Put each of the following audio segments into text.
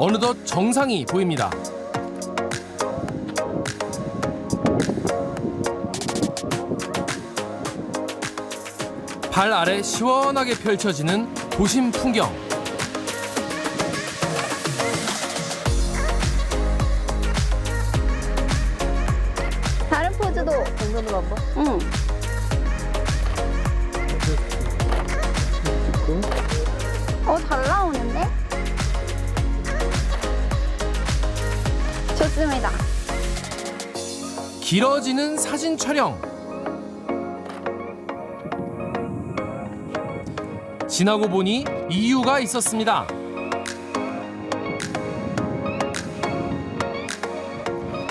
어느덧 정상이 보입니다. 발 아래 시원하게 펼쳐지는 도심 풍경. 다른 포즈도. 정면으로 한번. 응. 잘 나오는데? 좋습니다. 길어지는 사진 촬영. 지나고 보니 이유가 있었습니다.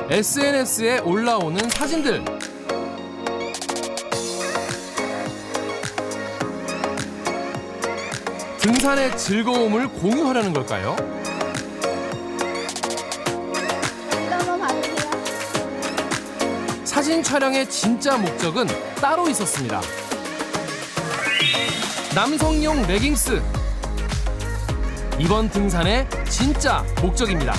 SNS에 올라오는 사진들. 등산의 즐거움을 공유하려는 걸까요? 한번 봐주세요. 사진 촬영의 진짜 목적은 따로 있었습니다. 남성용 레깅스. 이번 등산의 진짜 목적입니다.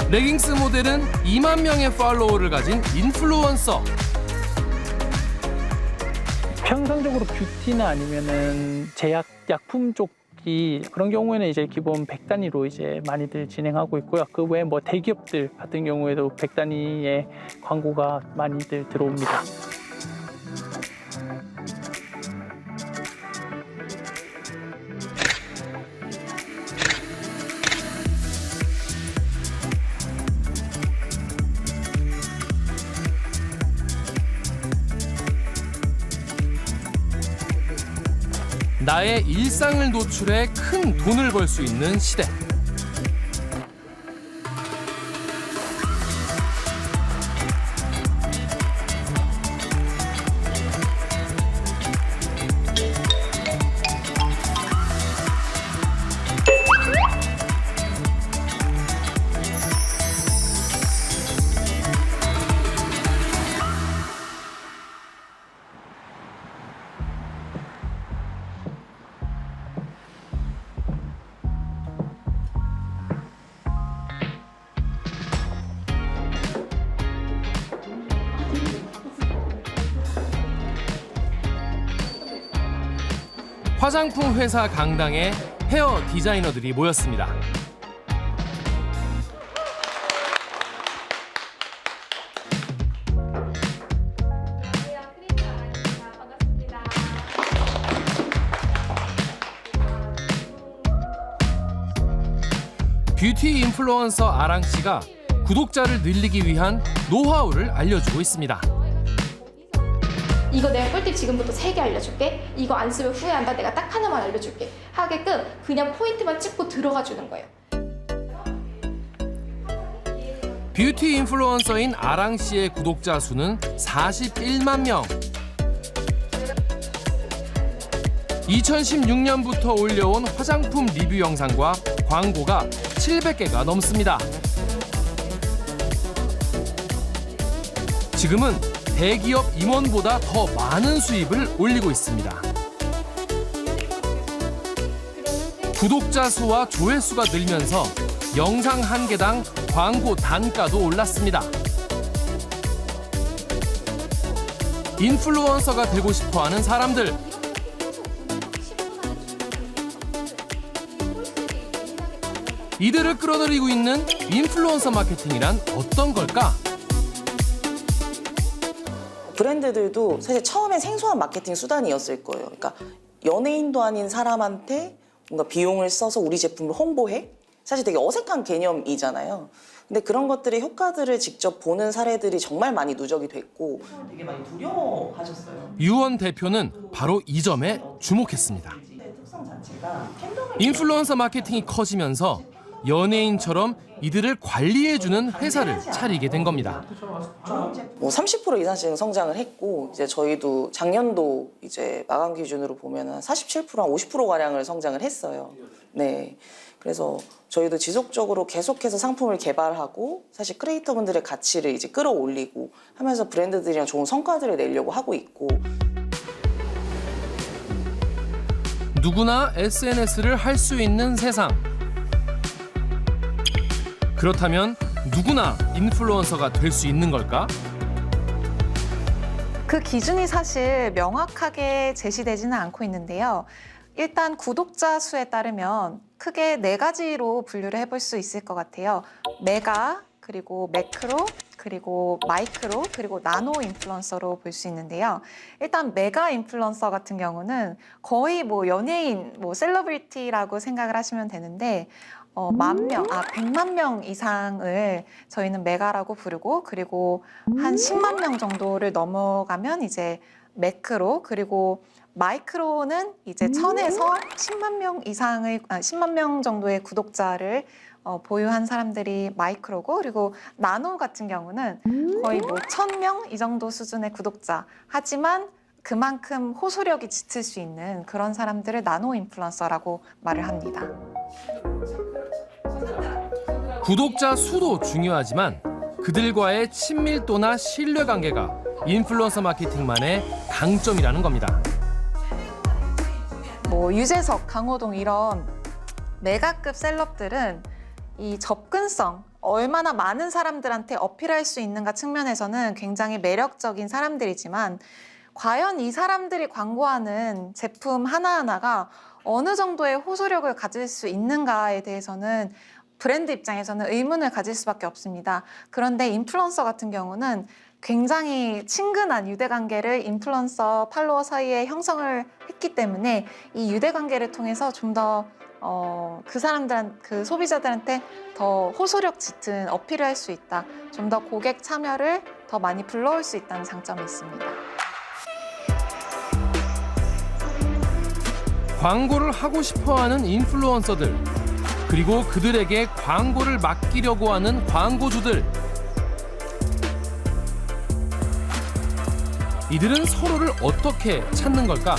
레깅스 모델은 2만 명의 팔로워를 가진 인플루언서. 평상적으로 뷰티나 아니면은 제약 약품 쪽이 그런 경우에는 이제 기본 100단위로 이제 많이들 진행하고 있고요. 그 외에 뭐 대기업들 같은 경우에도 100단위의 광고가 많이들 들어옵니다. 나의 일상을 노출해 큰 돈을 벌 수 있는 시대. 화장품 회사 강당에 헤어 디자이너들이 모였습니다. 뷰티 인플루언서 아랑 씨가 구독자를 늘리기 위한 노하우를 알려주고 있습니다. 이거 내가 꿀팁 지금부터 3개 알려줄게. 이거 안 쓰면 후회한다. 내가 딱 하나만 알려줄게. 하게끔 그냥 포인트만 찍고 들어가 주는 거예요. 뷰티 인플루언서인 아랑 씨의 구독자 수는 41만 명. 2016년부터 올려온 화장품 리뷰 영상과 광고가 700개가 넘습니다. 지금은 대기업 임원보다 더 많은 수입을 올리고 있습니다. 구독자 수와 조회수가 늘면서 영상 한 개당 광고 단가도 올랐습니다. 인플루언서가 되고 싶어하는 사람들. 이들을 끌어들이고 있는 인플루언서 마케팅이란 어떤 걸까? 브랜드들도 사실 처음엔 생소한 마케팅 수단이었을 거예요. 그러니까 연예인도 아닌 사람한테 뭔가 비용을 써서 우리 제품을 홍보해? 사실 되게 어색한 개념이잖아요. 근데 그런 것들의 효과들을 직접 보는 사례들이 정말 많이 누적이 됐고 되게 많이 두려워하셨어요. 유원 대표는 바로 이 점에 주목했습니다. 특성 자체가 인플루언서 마케팅이 커지면서 연예인처럼 이들을 관리해주는 회사를 차리게 된 겁니다. 뭐 30% 이상씩 성장을 했고 이제 저희도 작년도 이제 마감 기준으로 보면 47%, 한 50% 가량을 성장을 했어요. 네, 그래서 저희도 지속적으로 계속해서 상품을 개발하고 사실 크리에이터분들의 가치를 이제 끌어올리고 하면서 브랜드들이랑 좋은 성과들을 내려고 하고 있고. 누구나 SNS를 할 수 있는 세상. 그렇다면 누구나 인플루언서가 될 수 있는 걸까? 그 기준이 사실 명확하게 제시되지는 않고 있는데요. 일단 구독자 수에 따르면 크게 4가지로 분류를 해볼 수 있을 것 같아요. 메가, 그리고 매크로, 그리고 마이크로, 그리고 나노 인플루언서로 볼 수 있는데요. 일단 메가 인플루언서 같은 경우는 거의 뭐 연예인, 뭐 셀러브리티라고 생각을 하시면 되는데 100만 명 이상을 저희는 메가라고 부르고, 그리고 한 10만 명 정도를 넘어가면 이제 매크로, 그리고 마이크로는 이제 1000에서 10만 명 이상의 10만 명 정도의 구독자를 보유한 사람들이 마이크로고, 그리고 나노 같은 경우는 거의 뭐 1000명 이 정도 수준의 구독자. 하지만 그만큼 호소력이 짙을 수 있는 그런 사람들을 나노 인플루언서라고 말을 합니다. 구독자 수도 중요하지만 그들과의 친밀도나 신뢰관계가 인플루언서 마케팅만의 강점이라는 겁니다. 뭐 유재석, 강호동 이런 메가급 셀럽들은 이 접근성, 얼마나 많은 사람들한테 어필할 수 있는가 측면에서는 굉장히 매력적인 사람들이지만 과연 이 사람들이 광고하는 제품 하나하나가 어느 정도의 호소력을 가질 수 있는가에 대해서는 브랜드 입장에서는 의문을 가질 수밖에 없습니다. 그런데 인플루언서 같은 경우는 굉장히 친근한 유대관계를 인플루언서 팔로워 사이에 형성을 했기 때문에 이 유대관계를 통해서 좀 더 그 소비자들한테 더 호소력 짙은 어필을 할 수 있다. 좀 더 고객 참여를 더 많이 불러올 수 있다는 장점이 있습니다. 광고를 하고 싶어하는 인플루언서들, 그리고 그들에게 광고를 맡기려고 하는 광고주들. 이들은 서로를 어떻게 찾는 걸까?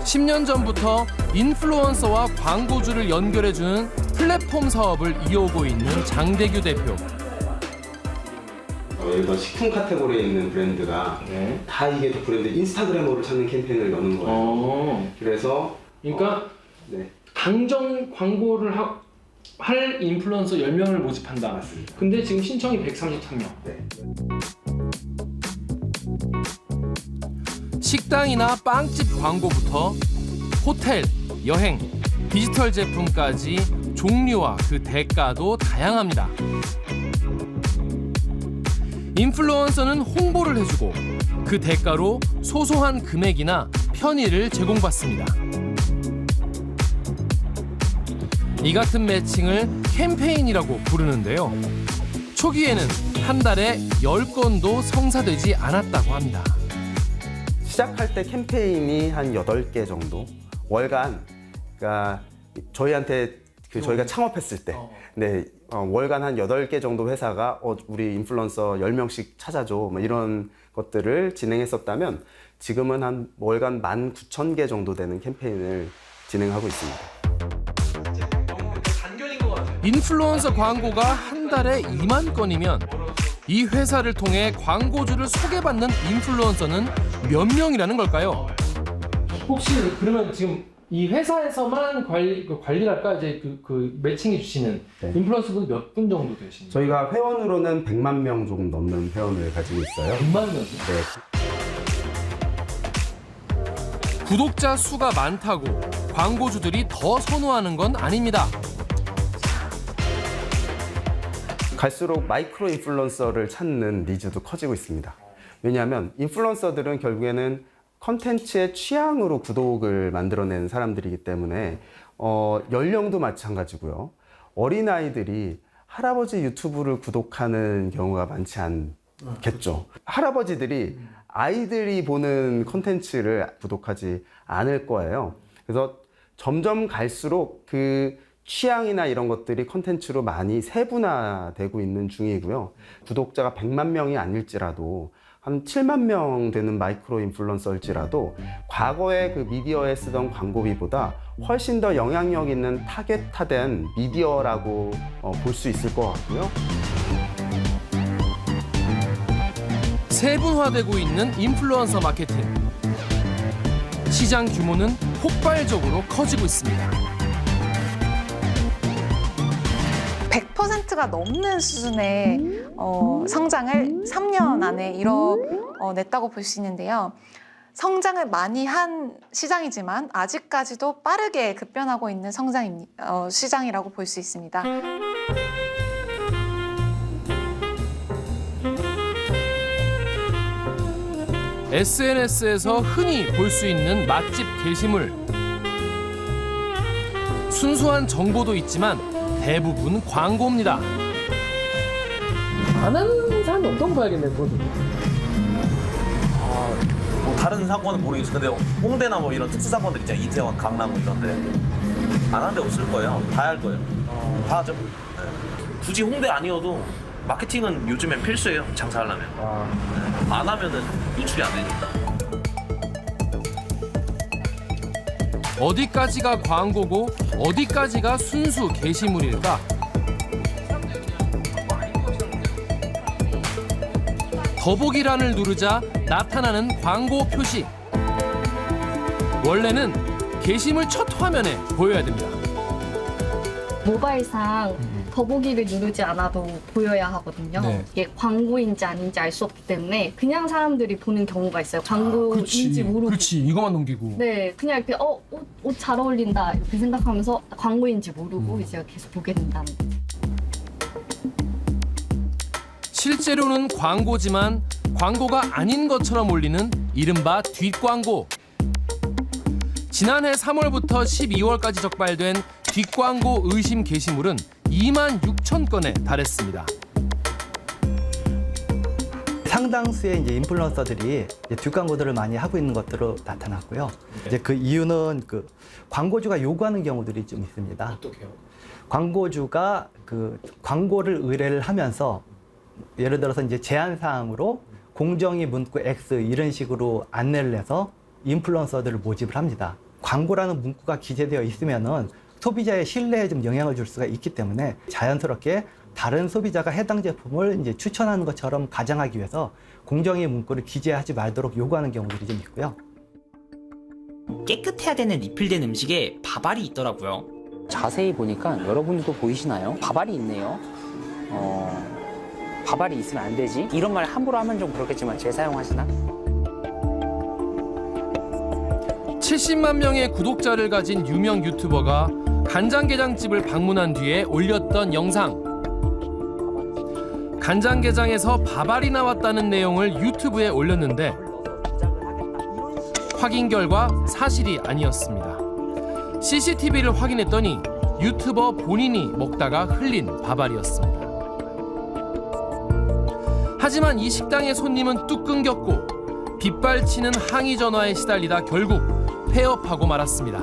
10년 전부터 인플루언서와 광고주를 연결해주는 플랫폼 사업을 이어오고 있는 장대규 대표. 예를 식품 카테고리에 있는 브랜드가 다 이게 브랜드 인스타그램으로 찾는 캠페인을 여는 거예요. 그래서 그러니까 네. 당정 광고를 할 인플루언서 10명을 모집한다. 맞습니다. 근데 지금 신청이 133명. 네. 식당이나 빵집 광고부터 호텔, 여행, 디지털 제품까지 종류와 그 대가도 다양합니다. 인플루언서는 홍보를 해주고 그 대가로 소소한 금액이나 편의를 제공받습니다. 이 같은 매칭을 캠페인이라고 부르는데요. 초기에는 한 달에 10건도 성사되지 않았다고 합니다. 시작할 때 캠페인이 한 8개 정도 월간, 그러니까 저희한테 저희가 창업했을 때 네, 월간 한 8개 정도 회사가 우리 인플루언서 10명씩 찾아줘 뭐 이런 것들을 진행했었다면 지금은 한 월간 19,000개 정도 되는 캠페인을 진행하고 있습니다. 인플루언서 광고가 한 달에 2만 건이면 이 회사를 통해 광고주를 소개받는 인플루언서는 몇 명이라는 걸까요? 혹시 그러면 지금 이 회사에서만 관리랄까 이제 그 매칭해 주시는 네. 인플루언서분 몇 분 정도 되십니까? 저희가 회원으로는 100만 명 조금 넘는 회원을 가지고 있어요. 100만 명. 네. 구독자 수가 많다고 광고주들이 더 선호하는 건 아닙니다. 갈수록 마이크로 인플루언서를 찾는 니즈도 커지고 있습니다. 왜냐하면 인플루언서들은 결국에는 컨텐츠의 취향으로 구독을 만들어낸 사람들이기 때문에 연령도 마찬가지고요. 어린아이들이 할아버지 유튜브를 구독하는 경우가 많지 않겠죠. 할아버지들이 아이들이 보는 컨텐츠를 구독하지 않을 거예요. 그래서 점점 갈수록 그 취향이나 이런 것들이 컨텐츠로 많이 세분화되고 있는 중이고요. 구독자가 100만 명이 아닐지라도 한 7만 명 되는 마이크로 인플루언서일지라도 과거에 그 미디어에 쓰던 광고비보다 훨씬 더 영향력 있는 타겟화된 미디어라고 볼 수 있을 것 같고요. 세분화되고 있는 인플루언서 마케팅. 시장 규모는 폭발적으로 커지고 있습니다. 10%가 넘는 수준의 성장을 3년 안에 이뤄냈다고 볼 수 있는데요. 성장을 많이 한 시장이지만 아직까지도 빠르게 급변하고 있는 시장이라고 볼 수 있습니다. SNS에서 흔히 볼 수 있는 맛집 게시물. 순수한 정보도 있지만 대부분 광고입니다. 안 하는 사람이 없다고 봐야겠네, 그거는. 뭐 다른 사건은 모르겠어. 근데 홍대나 뭐 이런 특수 사건들 있잖아. 이태원, 강남 뭐 이런데 안 하는 데 없을 거예요. 다 할 거예요. 다 하죠. 네. 굳이 홍대 아니어도 마케팅은 요즘엔 필수예요. 장사하려면. 네. 안 하면은 노출이 안 되니까. 어디까지가 광고고 어디까지가 순수 게시물일까? 더보기란을 누르자 나타나는 광고 표시. 원래는 게시물 첫 화면에 보여야 됩니다. 모바일상 더보기를 누르지 않아도 보여야 하거든요. 네. 이게 광고인지 아닌지 알 수 없기 때문에 그냥 사람들이 보는 경우가 있어요. 광고인지 모르고. 그렇지. 이거만 넘기고. 네, 그냥 이렇게 옷 잘 어울린다 이렇게 생각하면서 광고인지 모르고 이제 계속 보게 된다는 거죠. 실제로는 광고지만 광고가 아닌 것처럼 올리는 이른바 뒷광고. 지난해 3월부터 12월까지 적발된 뒷광고 의심 게시물은 2만 6천 건에 달했습니다. 상당수의 이제 인플루언서들이 이제 뒷광고들을 많이 하고 있는 것으로 나타났고요. 이제 그 이유는 그 광고주가 요구하는 경우들이 좀 있습니다. 어떻게요? 광고주가 그 광고를 의뢰를 하면서 예를 들어서 이제 제한 사항으로 공정위 문구 X 이런 식으로 안내를 해서 인플루언서들을 모집을 합니다. 광고라는 문구가 기재되어 있으면은 소비자의 신뢰에 좀 영향을 줄 수가 있기 때문에 자연스럽게 다른 소비자가 해당 제품을 이제 추천하는 것처럼 가장하기 위해서 공정위 문구를 기재하지 말도록 요구하는 경우들이 좀 있고요. 깨끗해야 되는 리필된 음식에 밥알이 있더라고요. 자세히 보니까 여러분들도 보이시나요? 밥알이 있네요. 밥알이 있으면 안 되지? 이런 말 함부로 하면 좀 그렇겠지만 재사용하시나? 70만 명의 구독자를 가진 유명 유튜버가 간장게장집을 방문한 뒤에 올렸던 영상. 간장게장에서 밥알이 나왔다는 내용을 유튜브에 올렸는데 확인 결과 사실이 아니었습니다. CCTV를 확인했더니 유튜버 본인이 먹다가 흘린 밥알이었습니다. 하지만 이 식당의 손님은 뚝 끊겼고 빗발치는 항의 전화에 시달리다 결국 폐업하고 말았습니다.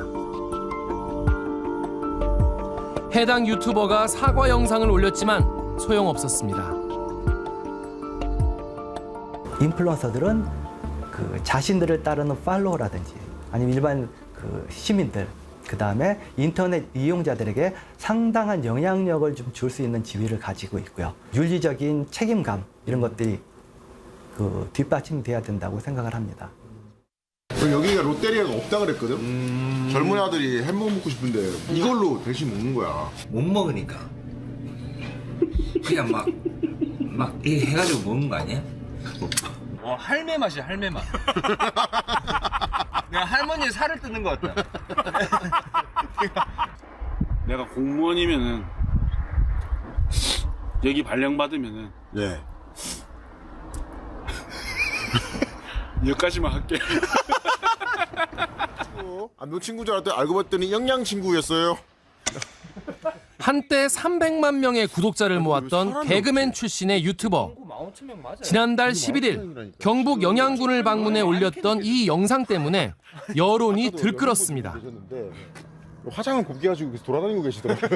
해당 유튜버가 사과 영상을 올렸지만 소용없었습니다. 인플루언서들은 그 자신들을 따르는 팔로워라든지 아니면 일반 그 시민들 그다음에 인터넷 이용자들에게 상당한 영향력을 좀 줄 수 있는 지위를 가지고 있고요. 윤리적인 책임감 이런 것들이 그 뒷받침돼야 된다고 생각을 합니다. 여기가 롯데리아가 없다 그랬거든? 젊은 아들이 햄버거 먹고 싶은데 이걸로 대신 먹는 거야. 못 먹으니까 그냥 막 이렇게 해가지고 먹는 거 아니야? 할매 맛이야, 할매 맛. 그냥 할머니의 살을 뜯는 것 같다. 내가 공무원이면은 여기 발령받으면은 예. 여기까지만 할게. 안 너 친구 줄 알았더니 알고 봤더니 영양 친구였어요. 한때 300만 명의 구독자를 모았던 개그맨 출신의 유튜버. 지난달 11일 경북 영양군을 방문해 올렸던 이 영상 때문에 여론이 들끓었습니다. 화장은 곱게 가지고 돌아다니고 계시더라고요.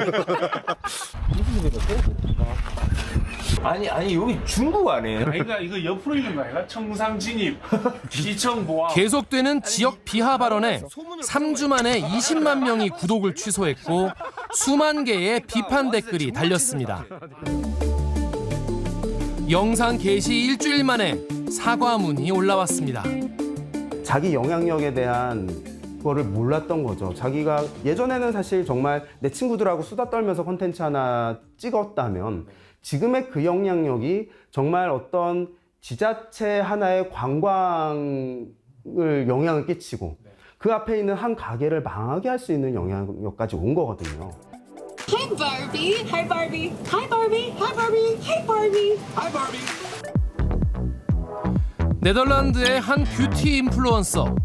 아니 여기 중국 아니에요? 아이가 이거 옆으로 있는 거 아이가? 청상 진입, 시청 보안. 계속되는 지역 비하 발언에 3주 만에 20만 명이 구독을 취소했고 수만 개의 비판 댓글이 달렸습니다. 영상 게시 일주일 만에 사과문이 올라왔습니다. 자기 영향력에 대한 그거를 몰랐던 거죠. 자기가 예전에는 사실 정말 내 친구들하고 수다 떨면서 콘텐츠 하나 찍었다면 지금의 그 영향력이 정말 어떤 지자체 하나의 관광을 영향을 끼치고 그 앞에 있는 한 가게를 망하게 할 수 있는 영향력까지 온 거거든요. Hi Barbie, hi Barbie, hi Barbie, hi Barbie, hi Barbie, hi Barbie. 네덜란드의 한 뷰티 인플루언서.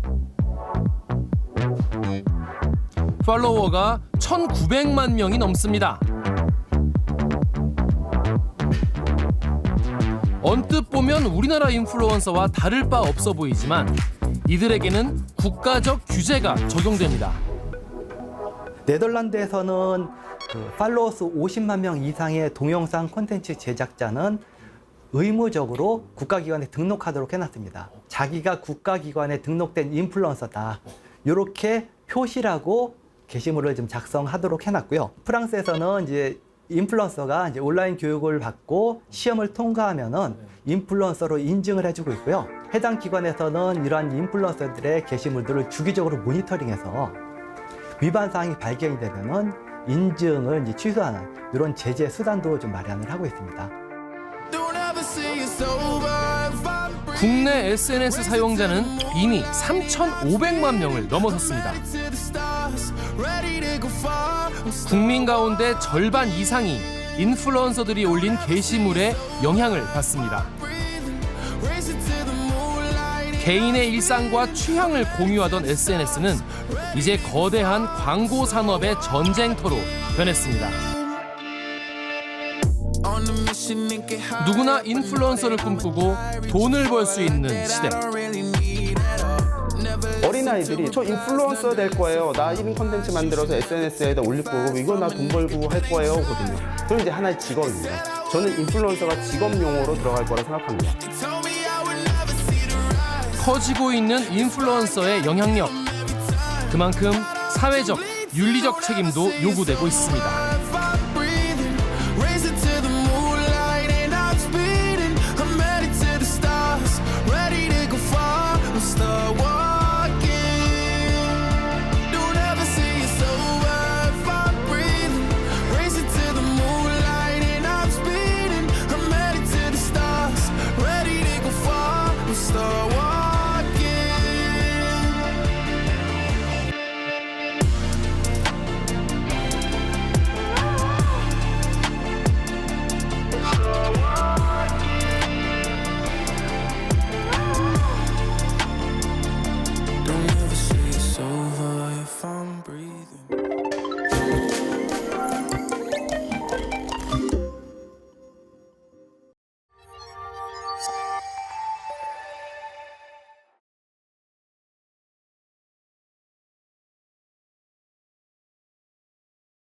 팔로워가 1,900만 명이 넘습니다. 언뜻 보면 우리나라 인플루언서와 다를 바 없어 보이지만 이들에게는 국가적 규제가 적용됩니다. 네덜란드에서는 그 팔로워수 50만 명 이상의 동영상 콘텐츠 제작자는 의무적으로 국가기관에 등록하도록 해놨습니다. 자기가 국가기관에 등록된 인플루언서다. 이렇게 표시라고 게시물을 좀 작성하도록 해놨고요. 프랑스에서는 이제 인플루언서가 이제 온라인 교육을 받고 시험을 통과하면은 인플루언서로 인증을 해주고 있고요. 해당 기관에서는 이러한 인플루언서들의 게시물들을 주기적으로 모니터링해서 위반 사항이 발견이 되면은 인증을 이제 취소하는 이런 제재 수단도 좀 마련을 하고 있습니다. 국내 SNS 사용자는 이미 3,500만 명을 넘어섰습니다. 국민 가운데 절반 이상이 인플루언서들이 올린 게시물에 영향을 받습니다. 개인의 일상과 취향을 공유하던 SNS는 이제 거대한 광고 산업의 전쟁터로 변했습니다. 누구나 인플루언서를 꿈꾸고 돈을 벌 수 있는 시대. 어린아이들이 저 인플루언서 될 거예요. 나 이런 콘텐츠 만들어서 SNS에다 올릴 거고 이거 나 돈 벌고 할 거예요. 거든요. 그럼 이제 하나의 직업입니다. 저는 인플루언서가 직업 용어로 들어갈 거라 생각합니다. 커지고 있는 인플루언서의 영향력. 그만큼 사회적, 윤리적 책임도 요구되고 있습니다.